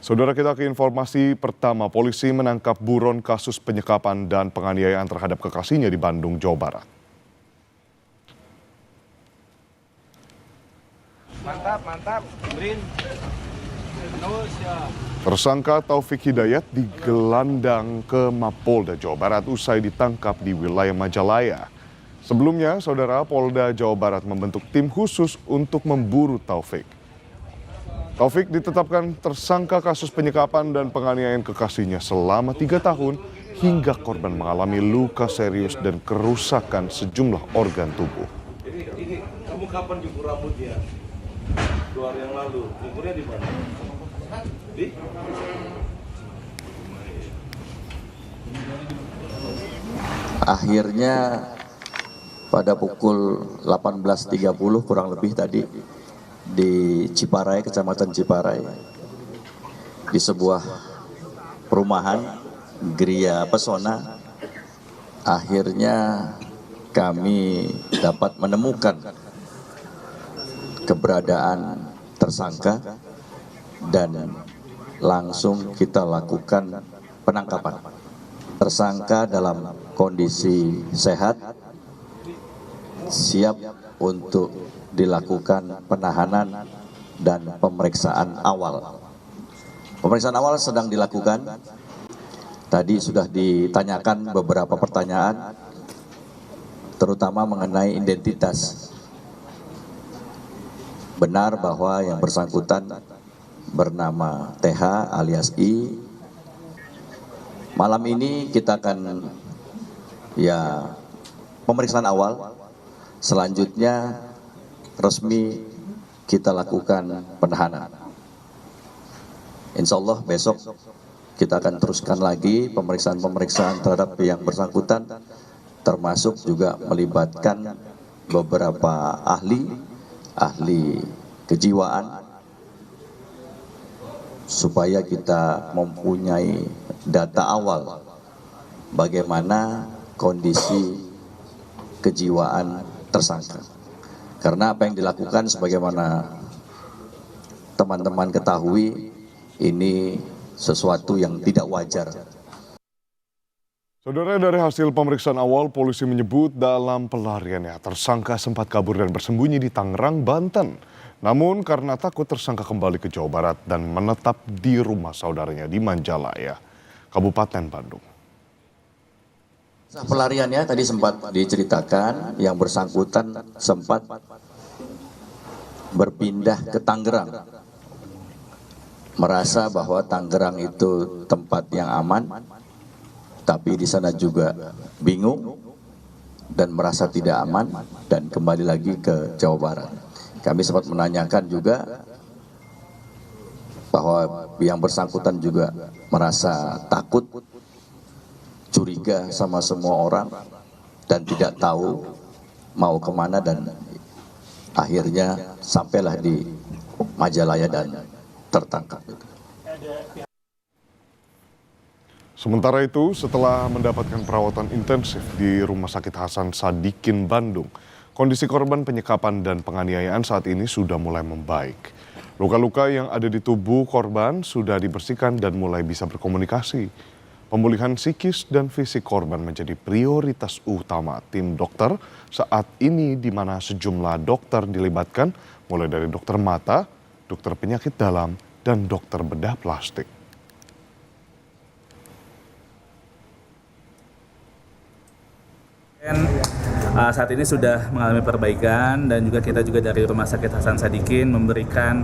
Saudara, kita ke informasi pertama. Polisi menangkap buron kasus penyekapan dan penganiayaan terhadap kekasihnya di Bandung, Jawa Barat. Mantap, Brin. Terus ya. Tersangka Taufik Hidayat digelandang ke Mapolda Jawa Barat usai ditangkap di wilayah Majalaya. Sebelumnya, Saudara, Polda Jawa Barat membentuk tim khusus untuk memburu Taufik. Taufik ditetapkan tersangka kasus penyekapan dan penganiayaan kekasihnya selama 3 tahun hingga korban mengalami luka serius dan kerusakan sejumlah organ tubuh. Ini kamu kapan cukur rambutnya? 2 hari yang lalu. Cukurnya di mana? Di? Akhirnya pada pukul 18.30 kurang lebih tadi di Ciparai, Kecamatan Ciparai, di sebuah perumahan Gria Pesona, akhirnya kami dapat menemukan keberadaan tersangka dan langsung kita lakukan penangkapan. Tersangka dalam kondisi sehat, siap untuk dilakukan penahanan dan pemeriksaan awal. Pemeriksaan awal sedang dilakukan. Tadi sudah ditanyakan beberapa pertanyaan, terutama mengenai identitas. Benar bahwa yang bersangkutan bernama TH alias I. Malam ini kita akan pemeriksaan awal. Selanjutnya resmi kita lakukan penahanan. Insya Allah besok kita akan teruskan lagi pemeriksaan terhadap yang bersangkutan, termasuk juga melibatkan beberapa ahli kejiwaan, supaya kita mempunyai data awal bagaimana kondisi kejiwaan tersangka. Karena apa yang dilakukan sebagaimana teman-teman ketahui, ini sesuatu yang tidak wajar. Saudara, dari hasil pemeriksaan awal, polisi menyebut dalam pelariannya tersangka sempat kabur dan bersembunyi di Tangerang, Banten. Namun karena takut tersangka kembali ke Jawa Barat dan menetap di rumah saudaranya di Majalaya, Kabupaten Bandung. Pelariannya tadi sempat diceritakan, yang bersangkutan sempat berpindah ke Tangerang. Merasa bahwa Tangerang itu tempat yang aman, tapi di sana juga bingung dan merasa tidak aman dan kembali lagi ke Jawa Barat. Kami sempat menanyakan juga bahwa yang bersangkutan juga merasa takut, curiga sama semua orang dan tidak tahu mau kemana, dan akhirnya sampailah di Majalaya dan tertangkap. Sementara itu, setelah mendapatkan perawatan intensif di Rumah Sakit Hasan Sadikin, Bandung, kondisi korban penyekapan dan penganiayaan saat ini sudah mulai membaik. Luka-luka yang ada di tubuh korban sudah dibersihkan dan mulai bisa berkomunikasi. Pemulihan psikis dan fisik korban menjadi prioritas utama tim dokter saat ini, di mana sejumlah dokter dilibatkan, mulai dari dokter mata, dokter penyakit dalam, dan dokter bedah plastik. Saat ini sudah mengalami perbaikan, dan juga kita juga dari Rumah Sakit Hasan Sadikin memberikan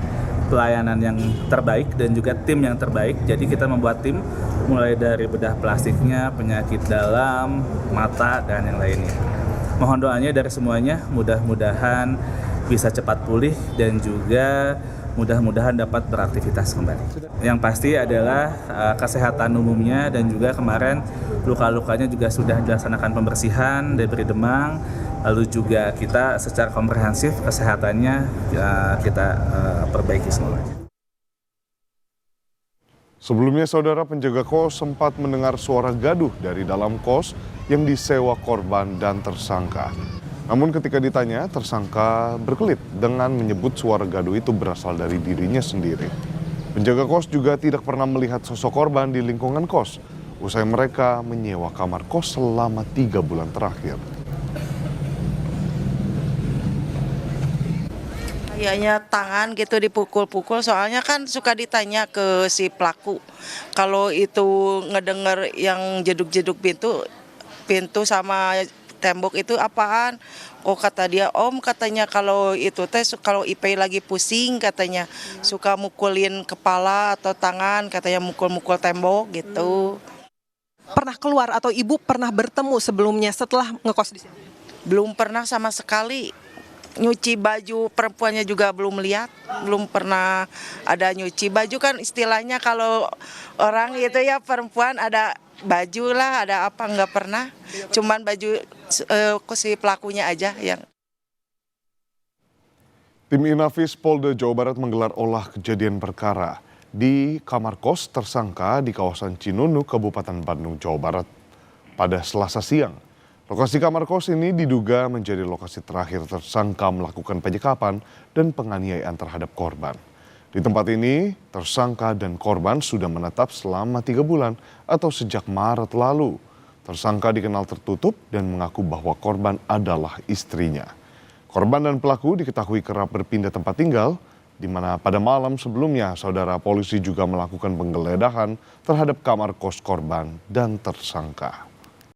pelayanan yang terbaik dan juga tim yang terbaik. Jadi kita membuat tim mulai dari bedah plastiknya, penyakit dalam, mata, dan yang lainnya. Mohon doanya dari semuanya, mudah-mudahan bisa cepat pulih dan juga mudah-mudahan dapat beraktivitas kembali. Yang pasti adalah kesehatan umumnya, dan juga kemarin luka-lukanya juga sudah dilaksanakan pembersihan, diberi demang, lalu juga kita secara komprehensif kesehatannya kita perbaiki semuanya. Sebelumnya, saudara, penjaga kos sempat mendengar suara gaduh dari dalam kos yang disewa korban dan tersangka. Namun ketika ditanya, tersangka berkelit dengan menyebut suara gaduh itu berasal dari dirinya sendiri. Penjaga kos juga tidak pernah melihat sosok korban di lingkungan kos. Usai mereka menyewa kamar kos selama 3 bulan terakhir. Kayaknya tangan gitu dipukul-pukul, soalnya kan suka ditanya ke si pelaku. Kalau itu ngedenger yang jeduk-jeduk pintu sama tembok itu apaan? Oh kata dia, Om katanya kalau itu teh kalau Ipei lagi pusing katanya suka mukulin kepala atau tangan, katanya mukul-mukul tembok gitu. Pernah keluar atau ibu pernah bertemu sebelumnya setelah ngekos di sini? Belum pernah sama sekali. Nyuci baju perempuannya juga belum lihat, belum pernah ada nyuci baju kan istilahnya kalau orang itu ya perempuan ada baju lah, ada apa nggak pernah, cuman baju si pelakunya aja yang. Tim Inafis Polda Jawa Barat menggelar olah kejadian perkara di kamar kos tersangka di kawasan Cinunuk, Kabupaten Bandung, Jawa Barat pada Selasa siang. Lokasi kamar kos ini diduga menjadi lokasi terakhir tersangka melakukan penyekapan dan penganiayaan terhadap korban. Di tempat ini, tersangka dan korban sudah menetap selama 3 bulan atau sejak Maret lalu. Tersangka dikenal tertutup dan mengaku bahwa korban adalah istrinya. Korban dan pelaku diketahui kerap berpindah tempat tinggal, di mana pada malam sebelumnya saudara polisi juga melakukan penggeledahan terhadap kamar kos korban dan tersangka.